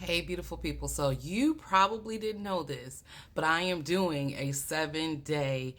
Hey, beautiful people. So, you probably didn't know this, but I am doing a 7-day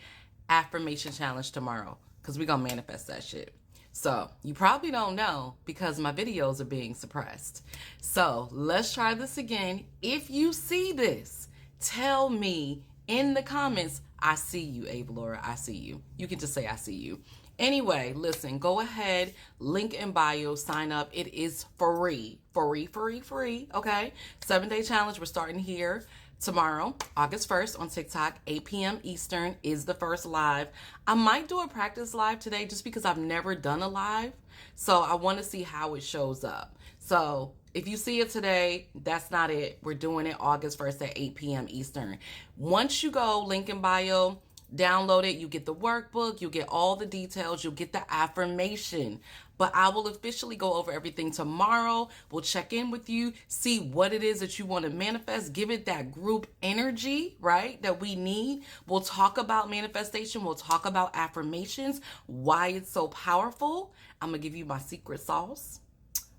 affirmation challenge tomorrow because we're going to manifest that shit. So, you probably don't know because my videos are being suppressed. So, let's try this again. If you see this, tell me in the comments, I see you, Avalaura. I see you. You can just say, I see you. Anyway, listen, go ahead, link in bio, sign up. It is free, free, okay? 7-day challenge. We're starting here tomorrow, August 1st on TikTok, 8 p.m. Eastern is the first live. I might do a practice live today just because I've never done a live. So I want to see how it shows up. So if you see it today, that's not it. We're doing it August 1st at 8 p.m. Eastern. Once you go, link in bio, download it, you get the workbook, you get all the details, you'll get the affirmation. But I will officially go over everything tomorrow. We'll check in with you, see what it is that you want to manifest, give it that group energy, right, that we need. We'll talk about manifestation, we'll talk about affirmations, why it's so powerful. I'm going to give you my secret sauce.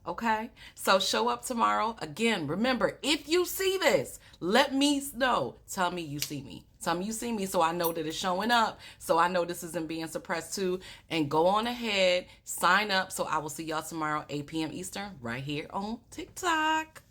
Okay, so show up tomorrow. Again, remember, if you see this, let me know. Tell me you see me. Tell me you see me so I know that it's showing up. So I know this isn't being suppressed too. And go on ahead, sign up. So I will see y'all tomorrow, 8 p.m. Eastern, right here on TikTok.